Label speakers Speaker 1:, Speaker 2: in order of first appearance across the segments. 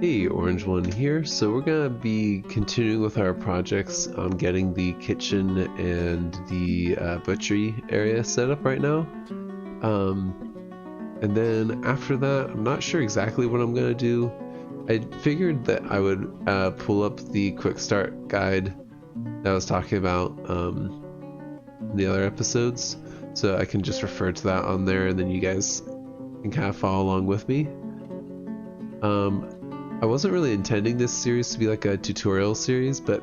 Speaker 1: Hey, Orange One here. So we're gonna be continuing with our projects on getting the kitchen and the butchery area set up right now. And then after that, I'm not sure exactly what I'm gonna do. I figured that I would pull up the quick start guide that I was talking about in the other episodes, so I can just refer to that on there, and then you guys can kind of follow along with me. I wasn't really intending this series to be like a tutorial series, but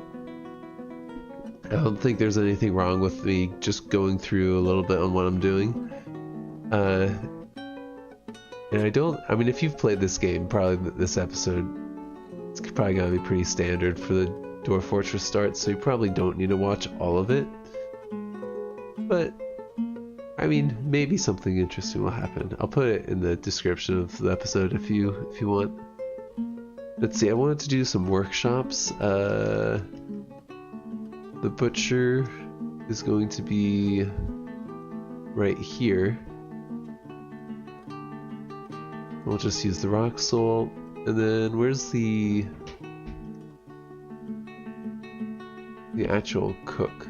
Speaker 1: I don't think there's anything wrong with me just going through a little bit on what I'm doing. And I mean, if you've played this game, probably this episode, it's probably gonna be pretty standard for the Dwarf Fortress start, so you probably don't need to watch all of it. But, I mean, maybe something interesting will happen. I'll put it in the description of the episode if you want. Let's see, I wanted to do some workshops. The butcher is going to be right here. We'll just use the rock salt. And then where's the actual cook?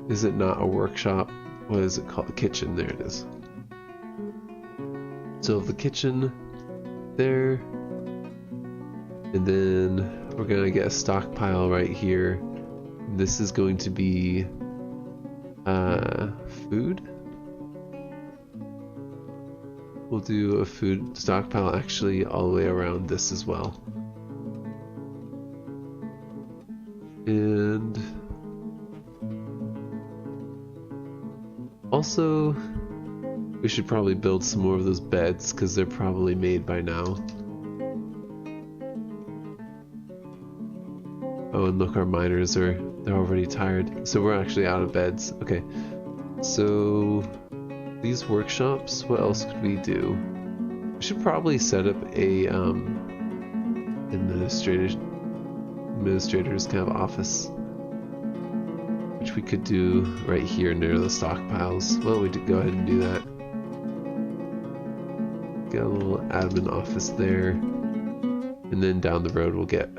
Speaker 1: Is it not a workshop? What is it called? Kitchen, there it is. So the kitchen there, and then we're gonna get a stockpile right here. This is going to be food. We'll do a food stockpile actually all the way around this as well. And also, we should probably build some more of those beds because they're probably made by now. Oh, and look, our miners they're already tired. So we're actually out of beds. Okay, so these workshops, what else could we do? We should probably set up a administrator's kind of office, which we could do right here near the stockpiles. Well, we go ahead and do that. Get a little admin office there, and then down the road we'll get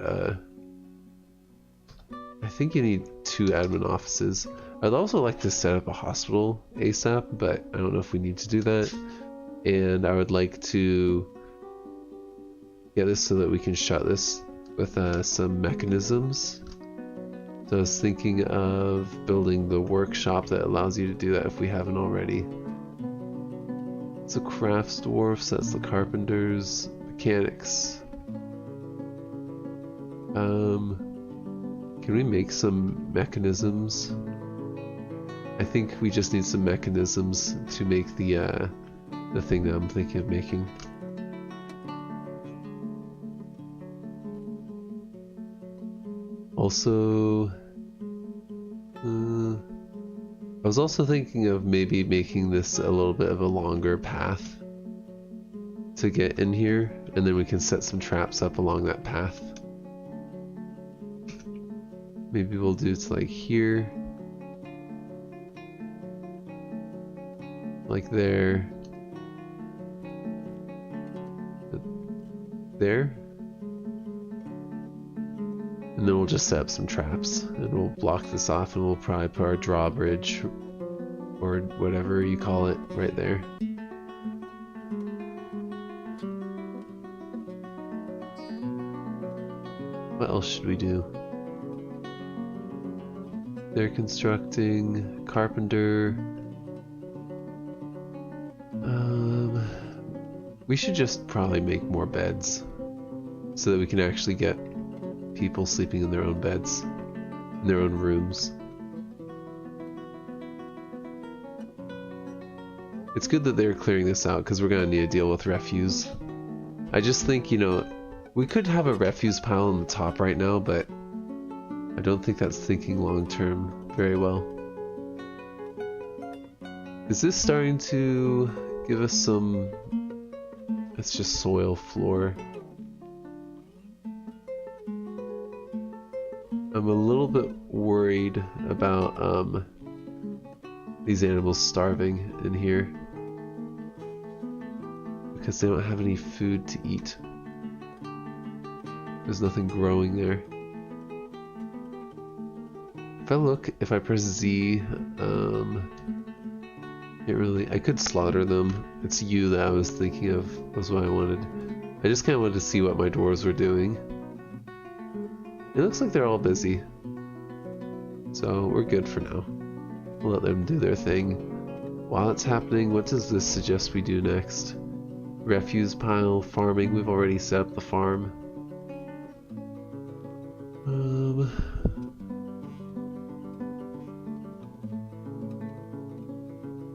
Speaker 1: I think you need 2 admin offices. I'd also like to set up a hospital ASAP, but I don't know if we need to do that. And I would like to get this so that we can shut this with some mechanisms. So I was thinking of building the workshop that allows you to do that if we haven't already. So crafts dwarfs, that's the carpenters, mechanics. Can we make some mechanisms? I think we just need some mechanisms to make the thing that I'm thinking of making. Also, I was also thinking of maybe making this a little bit of a longer path to get in here, and then we can set some traps up along that path. Maybe we'll do it like here, like there, there, and then we'll just set up some traps, and we'll block this off, and we'll probably put our drawbridge, or whatever you call it, right there. What else should we do? They're constructing, carpenter. We should just probably make more beds so that we can actually get people sleeping in their own beds, in their own rooms. It's good that they're clearing this out because we're gonna need to deal with refuse. I just think, you know, we could have a refuse pile on the top right now, but I don't think that's thinking long term very well. Is this starting to give us some... It's just soil floor. I'm a little bit worried about these animals starving in here. because they don't have any food to eat. There's nothing growing there. If I press Z, can't really, I could slaughter them. It's you that I was thinking of, was what I wanted. I just kind of wanted to see what my dwarves were doing. It looks like they're all busy. So we're good for now. We'll let them do their thing. While it's happening, what does this suggest we do next? Refuse pile, farming, we've already set up the farm.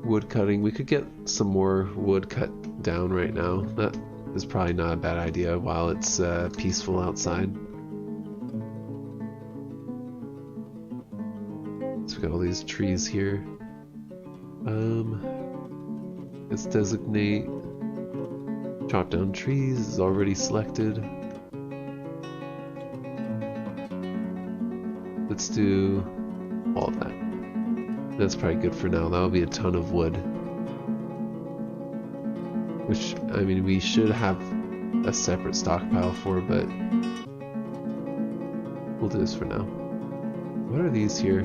Speaker 1: Wood cutting, we could get some more wood cut down right now. That is probably not a bad idea while it's peaceful outside. So we got all these trees here. Let's designate chop down trees is already selected. Let's do all of that. That's probably good for now. That'll be a ton of wood. Which, I mean, we should have a separate stockpile for, but we'll do this for now. What are these here?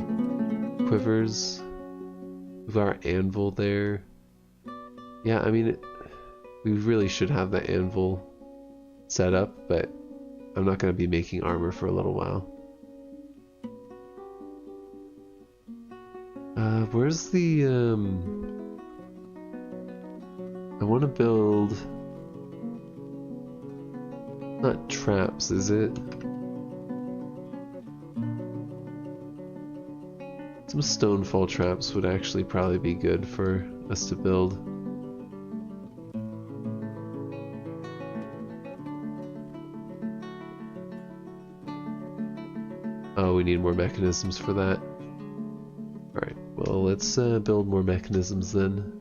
Speaker 1: Quivers. We've got our anvil there. Yeah, I mean, we really should have the anvil set up, but I'm not going to be making armor for a little while. Where's the, I want to build, not traps, is it? Some stonefall traps would actually probably be good for us to build. Oh, we need more mechanisms for that. Alright, well let's build more mechanisms then.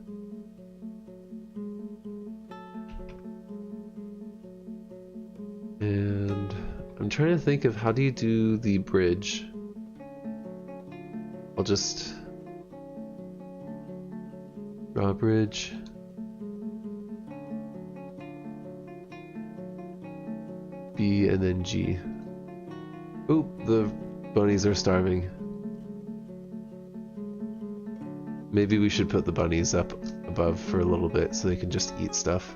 Speaker 1: And I'm trying to think of how do you do the bridge. I'll just draw a bridge. B and then G. Oop, the bunnies are starving. Maybe we should put the bunnies up above for a little bit so they can just eat stuff.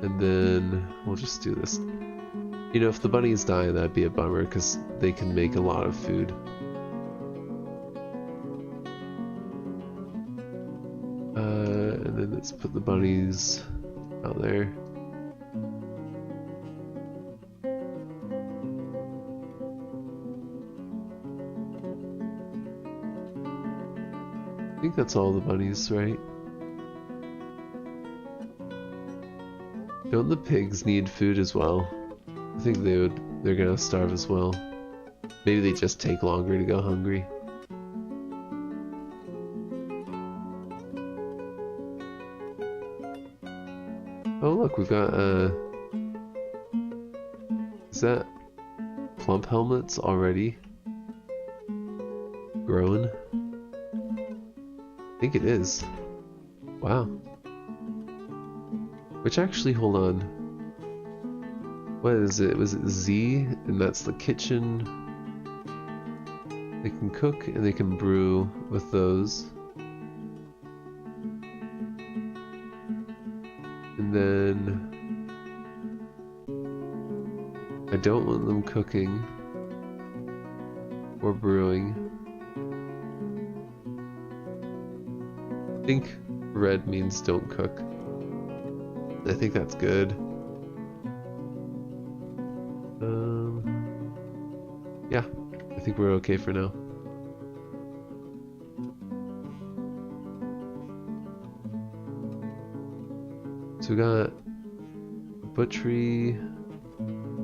Speaker 1: And then we'll just do this. You know, if the bunnies die, that'd be a bummer because they can make a lot of food. And then let's put the bunnies out there. I think that's all the bunnies, right? Don't the pigs need food as well? I think they're gonna starve as well. Maybe they just take longer to go hungry. Oh look, we've got is that plump helmets already growing? I think it is. Wow. Which actually, hold on. What is it? Was it Z? And that's the kitchen. They can cook and they can brew with those. And then I don't want them cooking or brewing. I think red means don't cook. I think that's good. Yeah, I think we're okay for now. So we got butchery.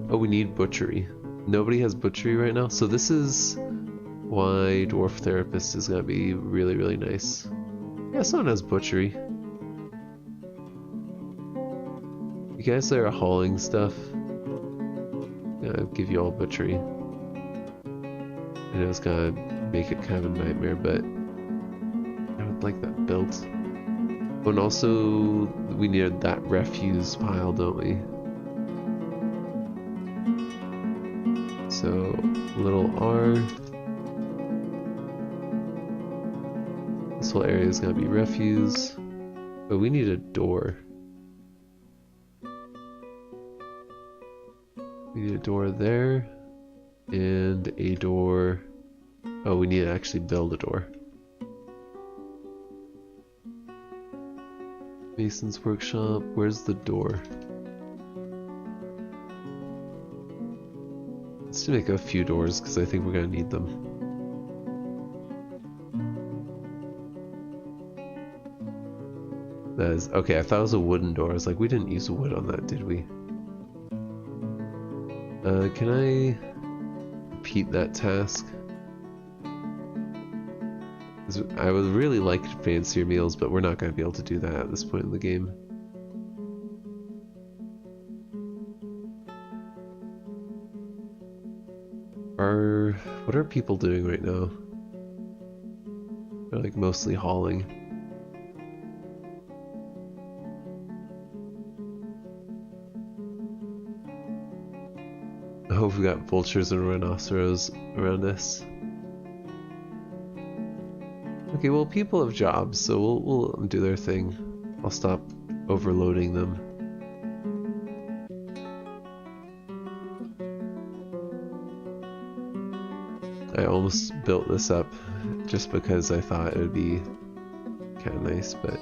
Speaker 1: Oh, we need butchery. Nobody has butchery right now, so this is why Dwarf Therapist is gonna be really, really nice. Yeah, someone has butchery. You guys that are hauling stuff, I'll give you all butchery. I know it's gonna make it kind of a nightmare, but I would like that built. Oh, and also we need that refuse pile, don't we? So little R. This whole area is gonna be refuse. But we need a door. We need a door there. And a door. Oh, we need to actually build a door. Mason's workshop. Where's the door? Let's make a few doors because I think we're gonna need them. That is okay. I thought it was a wooden door. I was like, we didn't use wood on that, did we? Can I repeat that task? I would really like fancier meals, but we're not going to be able to do that at this point in the game. What are people doing right now? They're like mostly hauling. I hope we got vultures and rhinoceros around us. Okay, well, people have jobs, so we'll do their thing. I'll stop overloading them. I almost built this up just because I thought it would be kind of nice, but...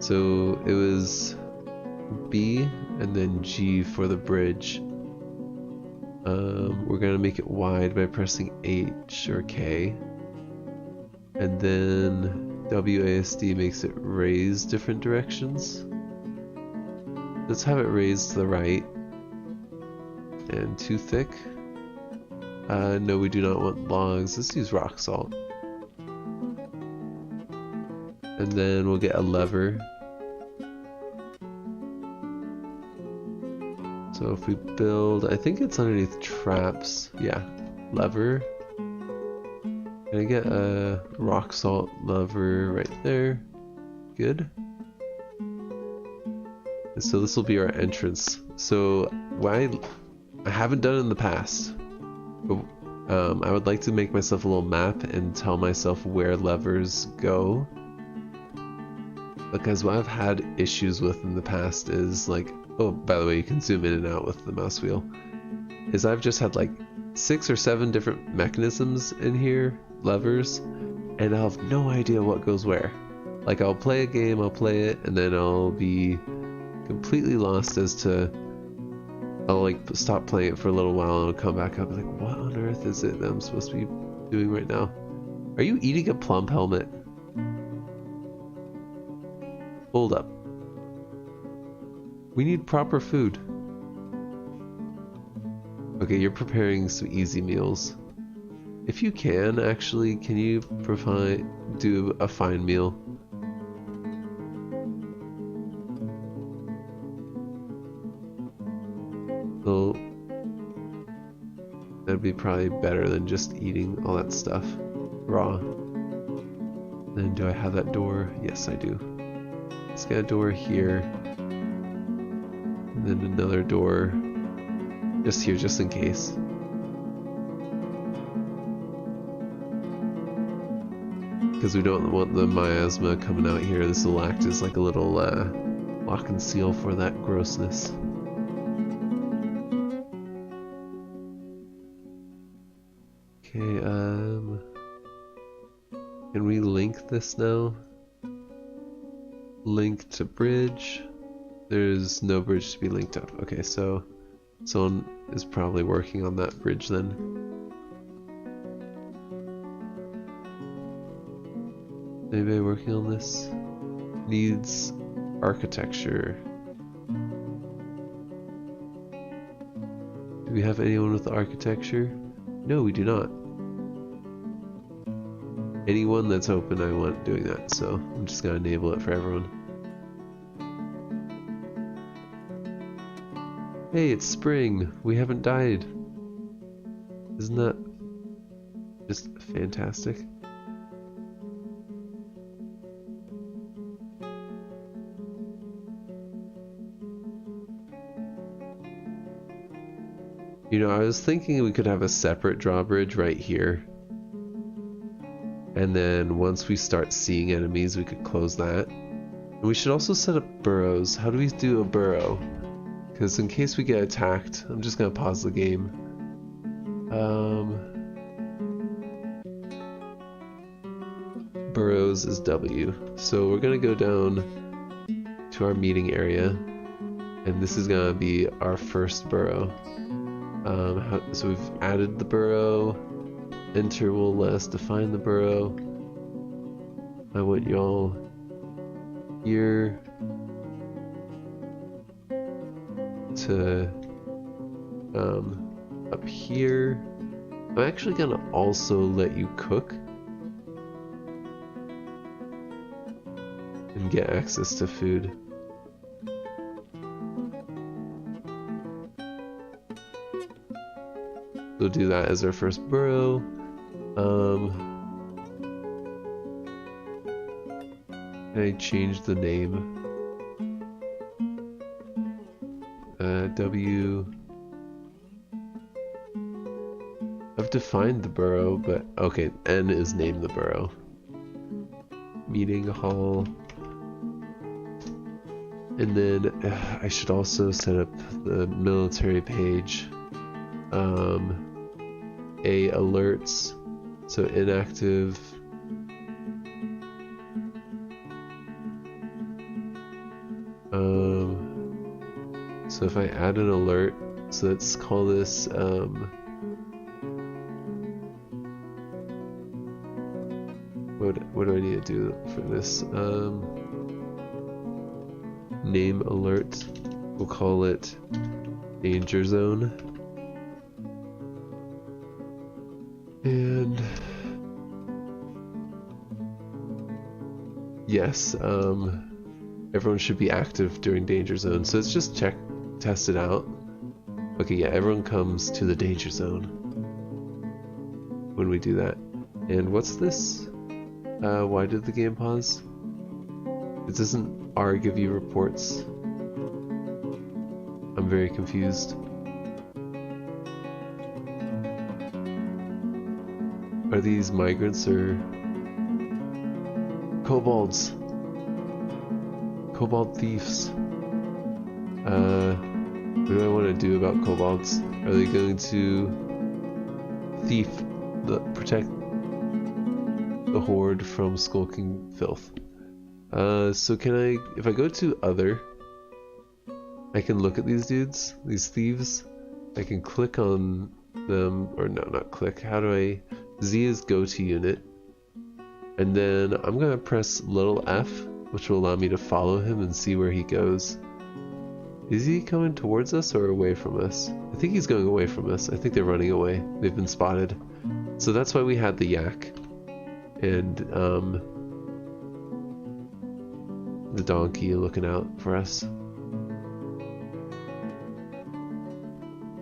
Speaker 1: So it was B and then G for the bridge. We're gonna make it wide by pressing H or K. And then WASD makes it raise different directions. Let's have it raised to the right. And too thick. No, we do not want logs. Let's use rock salt. And then we'll get a lever. So if we build, I think it's underneath traps. Yeah, lever. Can I get a rock salt lever right there? Good. And so this will be our entrance. So what I haven't done in the past, but I would like to make myself a little map and tell myself where levers go. Because what I've had issues with in the past is like, oh, by the way, you can zoom in and out with the mouse wheel, is I've just had like 6 or 7 different mechanisms in here, levers, and I'll have no idea what goes where. Like I'll play a game, I'll play it, and then I'll be completely lost as to, I'll like stop playing it for a little while and I'll come back up and like, what on earth is it that I'm supposed to be doing right now? Are you eating a plump helmet? Hold up. We need proper food. Okay, you're preparing some easy meals. If you can, actually, can you do a fine meal? Well, that'd be probably better than just eating all that stuff raw. Then do I have that door? Yes, I do. Let's get a door here. And then another door just here, just in case. Because we don't want the miasma coming out here. This will act as like a little lock and seal for that grossness. Okay, can we link this now? Link to bridge. There's no bridge to be linked up. Okay, so someone is probably working on that bridge then. Anybody working on this? Needs architecture. Do we have anyone with architecture? No, we do not. Anyone that's open, I want doing that, so I'm just gonna enable it for everyone. Hey, it's spring. We haven't died. Isn't that just fantastic? know, I was thinking we could have a separate drawbridge right here. And then once we start seeing enemies, we could close that. And we should also set up burrows. How do we do a burrow? Because in case we get attacked, I'm just going to pause the game. Burrows is W. So we're going to go down to our meeting area. And this is going to be our first burrow. So we've added the burrow. Enter will let us define the burrow. I want y'all here to up here. I'm actually gonna also let you cook and get access to food. We'll do that as our first burrow. Can I change the name? W. I've defined the burrow, but okay, N is name the burrow. Meeting hall. And then I should also set up the military page. A alerts, so inactive. So if I add an alert, so let's call this what do I need to do for this? Name alert. We'll call it danger zone. And yes, everyone should be active during danger zone. So let's just test it out. Okay, yeah, everyone comes to the danger zone when we do that. And what's this? Why did the game pause? It doesn't R give you reports. I'm very confused. Are these migrants or kobolds? Kobold thieves. What do I want to do about kobolds? Are they going to protect the horde from skulking filth? So can I, if I go to other, I can look at these dudes, these thieves. I can click on them, or no, not click. How do I? Z is go to unit, and then I'm gonna press little F, which will allow me to follow him and see where he goes. Is he coming towards us or away from us? I think he's going away from us. I think they're running away. They've been spotted. So that's why we had the yak and the donkey looking out for us.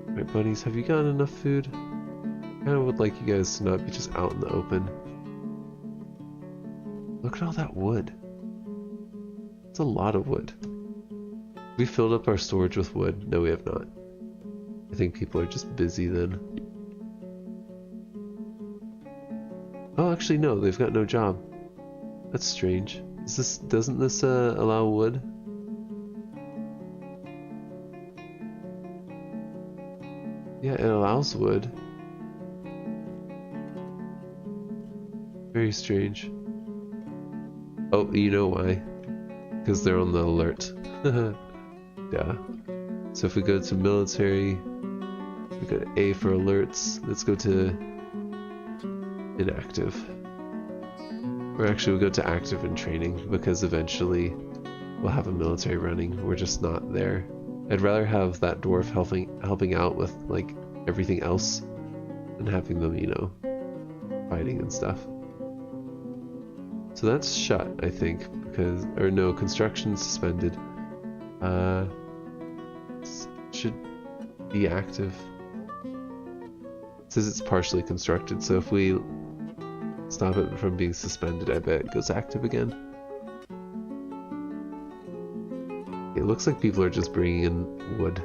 Speaker 1: Alright, buddies, have you gotten enough food? I kind of would like you guys to not be just out in the open. Look at all that wood. It's a lot of wood. We filled up our storage with wood. No, we have not. I think people are just busy then. Oh, actually no, they've got no job. That's strange. Doesn't this allow wood? Yeah, it allows wood. Very strange. Oh, you know why? Because they're on the alert. Yeah. So if we go to military, we go to A for alerts. Let's go to inactive. Or actually we'll go to active and training, because eventually we'll have a military running. We're just not there. I'd rather have that dwarf helping out with like everything else than having them, you know, fighting and stuff. So that's shut, I think, because, or no, construction suspended. Should be active. It says it's partially constructed, so if we stop it from being suspended, I bet it goes active again. It looks like people are just bringing in wood.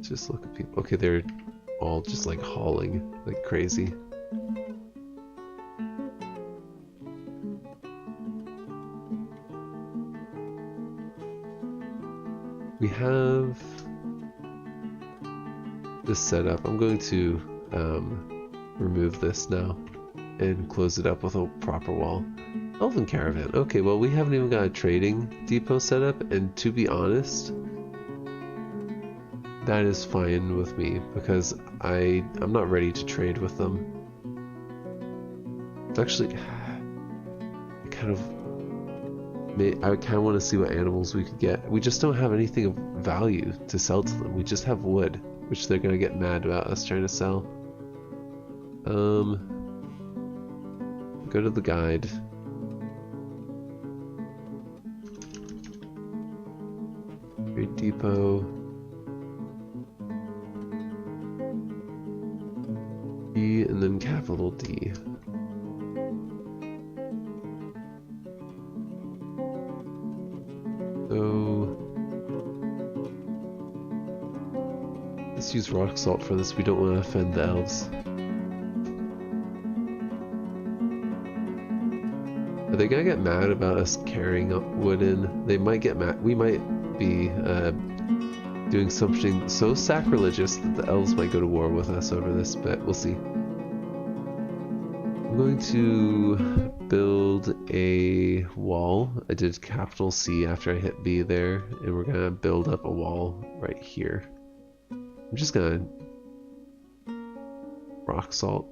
Speaker 1: Just look at people. Okay, they're all just like hauling like crazy. We have this set up. I'm going to remove this now and close it up with a proper wall. Elven caravan. Okay, well we haven't even got a trading depot set up, and to be honest, that is fine with me because I'm not ready to trade with them. It's actually I kind of want to see what animals we could get. We just don't have anything of value to sell to them. We just have wood, which they're gonna get mad about us trying to sell. Go to the guide. Trade depot. D and then capital D. So let's use rock salt for this. We don't want to offend the elves. Are they gonna get mad about us carrying up wood in? They might get mad. We might be doing something so sacrilegious that the elves might go to war with us over this, but we'll see. I'm going to build a wall. I did capital C after I hit B there, and we're gonna build up a wall right here. I'm just gonna rock salt.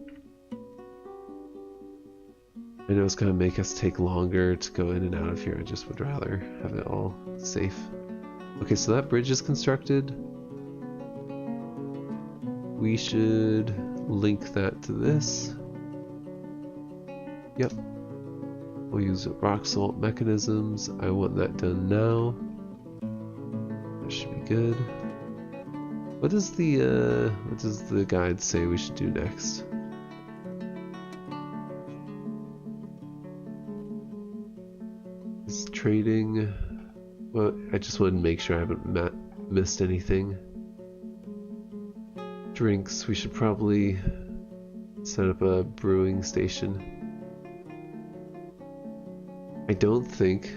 Speaker 1: I know it's gonna make us take longer to go in and out of here. I just would rather have it all safe. Okay, so that bridge is constructed. We should link that to this. Yep. We'll use rock salt mechanisms. I want that done now. That should be good. What does the guide say we should do next? Is trading. Well, I just wanted to make sure I haven't missed anything. Drinks. We should probably set up a brewing station. I don't think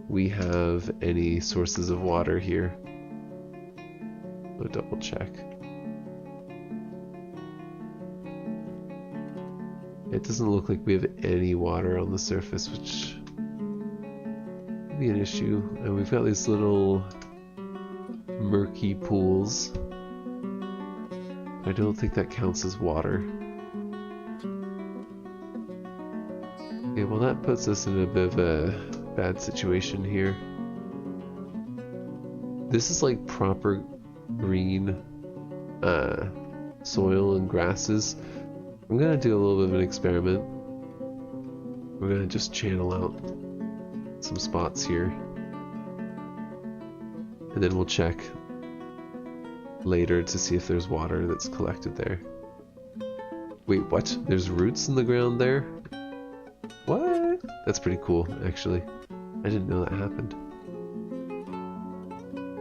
Speaker 1: we have any sources of water here. I'll double check. It doesn't look like we have any water on the surface, which could be an issue. And we've got these little murky pools. I don't think that counts as water. Okay, well that puts us in a bit of a bad situation here. This is like proper green soil and grasses. I'm gonna do a little bit of an experiment. We're gonna just channel out some spots here, and then we'll check later to see if there's water that's collected there. Wait, what? There's roots in the ground there? What? That's pretty cool, actually. I didn't know that happened.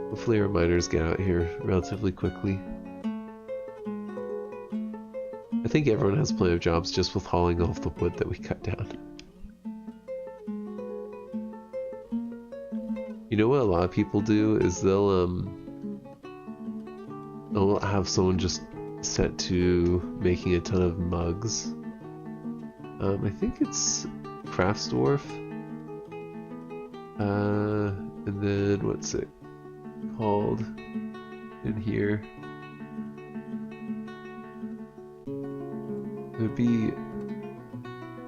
Speaker 1: Hopefully our miners get out here relatively quickly. I think everyone has plenty of jobs just with hauling off the wood that we cut down. You know what a lot of people do is they'll have someone just set to making a ton of mugs. I think it's Dwarf. And then what's it called in here? It would be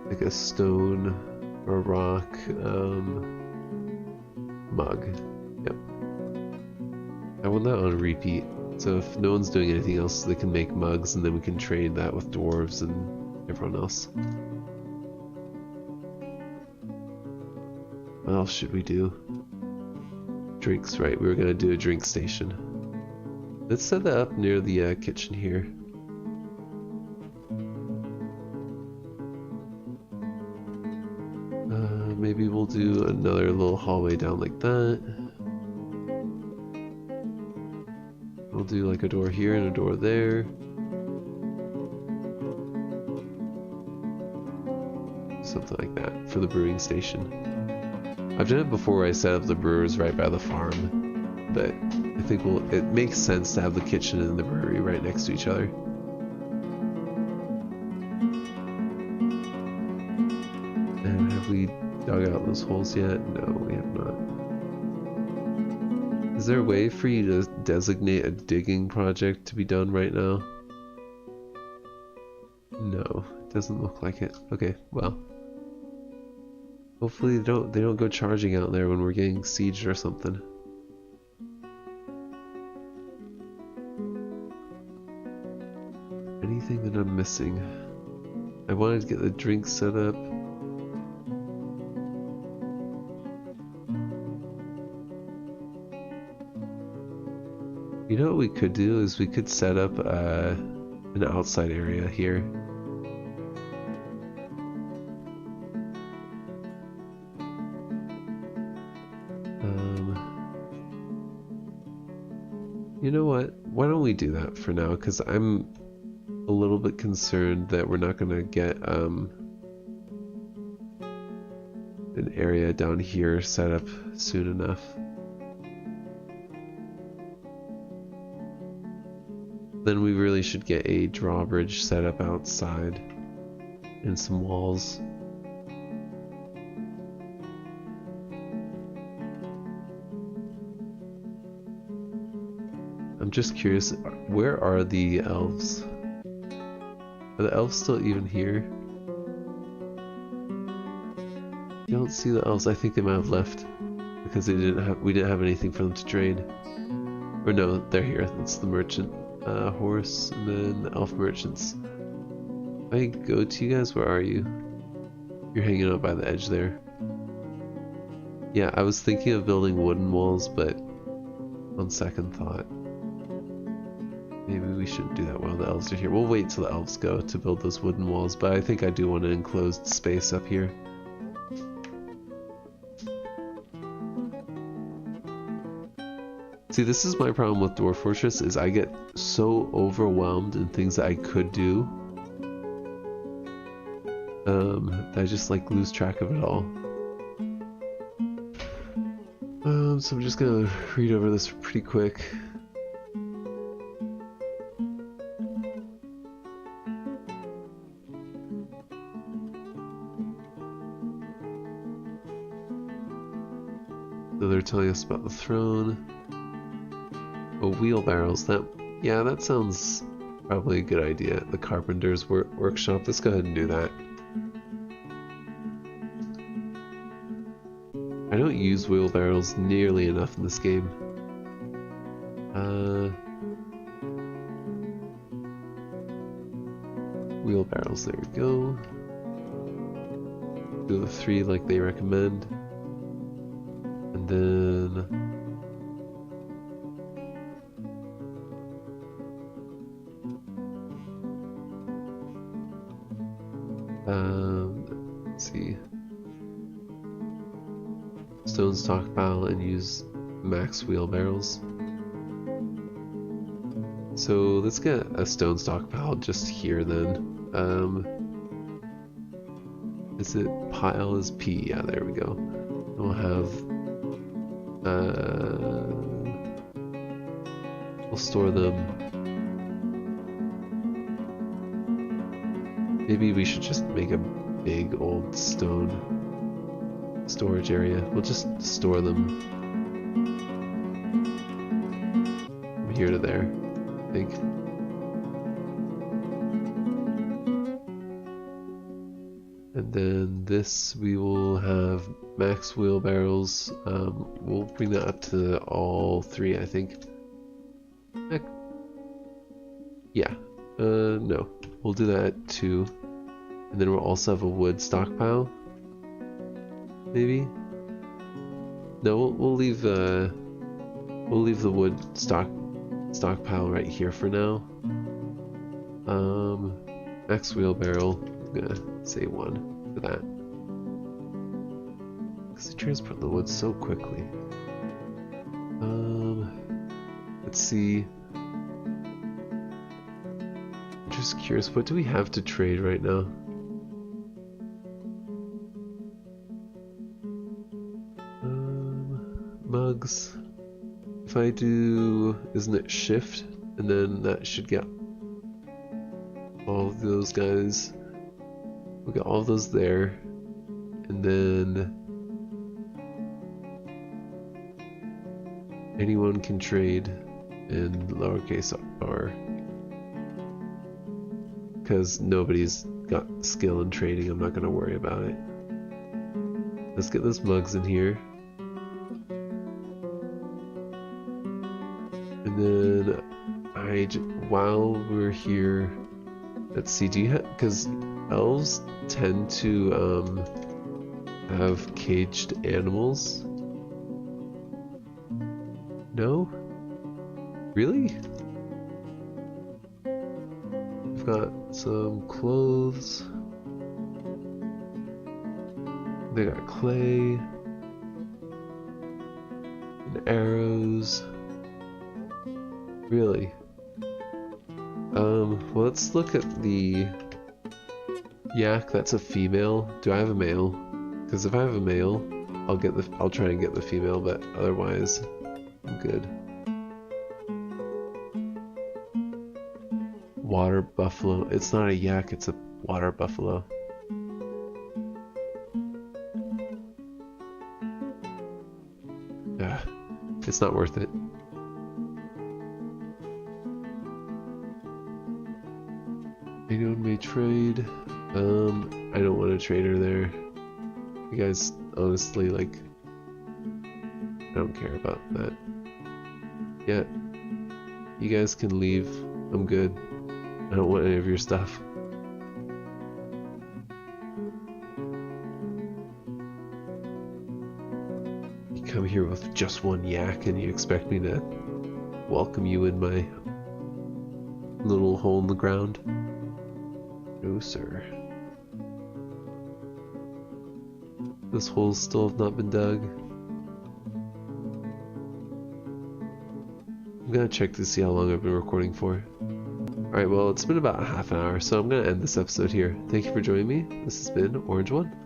Speaker 1: like a stone or rock mug. Yep. I want that on repeat. So if no one's doing anything else, they can make mugs, and then we can trade that with dwarves and everyone else. What else should we do? Drinks, right? We were gonna do a drink station. Let's set that up near the kitchen here. Maybe we'll do another little hallway down like that. We'll do like a door here and a door there. Something like that for the brewing station. I've done it before where I set up the brewers right by the farm, but I think it makes sense to have the kitchen and the brewery right next to each other. And have we dug out those holes yet? No, we have not. Is there a way for you to designate a digging project to be done right now? No, it doesn't look like it. Okay, well. Hopefully they don't go charging out there when we're getting sieged or something. Anything that I'm missing? I wanted to get the drink set up. You know what we could do is we could set up an outside area here. You know what? Why don't we do that for now? Because I'm a little bit concerned that we're not going to get an area down here set up soon enough. Then we really should get a drawbridge set up outside and some walls. I'm just curious, where are the elves? Are the elves still even here? You don't see the elves. I think they might have left because we didn't have anything for them to trade. Or no, they're here. That's the merchant horse and then the elf merchants. If I go to you guys, where are you? You're hanging out by the edge there. Yeah, I was thinking of building wooden walls, but on second thought, maybe we shouldn't do that while the elves are here. We'll wait till the elves go to build those wooden walls, but I think I do want an enclosed space up here. See, this is my problem with Dwarf Fortress, is I get so overwhelmed in things that I could do. That I just like lose track of it all. So I'm just gonna read over this pretty quick. So they're telling us about the throne. Oh, wheelbarrows. Yeah, that sounds probably a good idea. The carpenter's workshop. Let's go ahead and do that. I don't use wheelbarrows nearly enough in this game. Wheelbarrows, there we go. Do the 3 like they recommend. And then let's see. Stone stockpile and use max wheelbarrows. So let's get a stone stockpile just here then. Is it pile is P? Yeah, there we go. We'll have we'll store them. Maybe we should just make a big old stone storage area. We'll just store them from here to there, I think. And then this we will have max wheelbarrows. We'll bring that up to all 3, I think. Yeah. No. We'll do that at 2. And then we'll also have a wood stockpile. Maybe? No, we'll leave the wood stockpile right here for now. Max wheelbarrow. I'm gonna say 1 for that. Because they transport the wood so quickly. Let's see. just curious, what do we have to trade right now? Mugs. If I do, isn't it shift? And then that should get all of those guys. We'll get all of those there. And then anyone can trade in lowercase r. Because nobody's got skill in trading, I'm not going to worry about it. Let's get those mugs in here. And then while we're here, let's see, do you have, because elves tend to have caged animals? No? Really? We've got some clothes. They got clay and arrows. Really? Well, let's look at the yak. That's a female. Do I have a male? Because if I have a male, I'll try and get the female, but otherwise, I'm good. Water buffalo. It's not a yak, it's a water buffalo. Yeah, it's not worth it. Anyone may trade. I don't want to trade her there. You guys, honestly, like, I don't care about that. Yeah, you guys can leave. I'm good. I don't want any of your stuff. You come here with just one yak and you expect me to welcome you in my little hole in the ground? No, sir. This hole's still have not been dug. I'm gonna check to see how long I've been recording for. Alright, well, it's been about half an hour, so I'm gonna end this episode here. Thank you for joining me. This has been Orange One.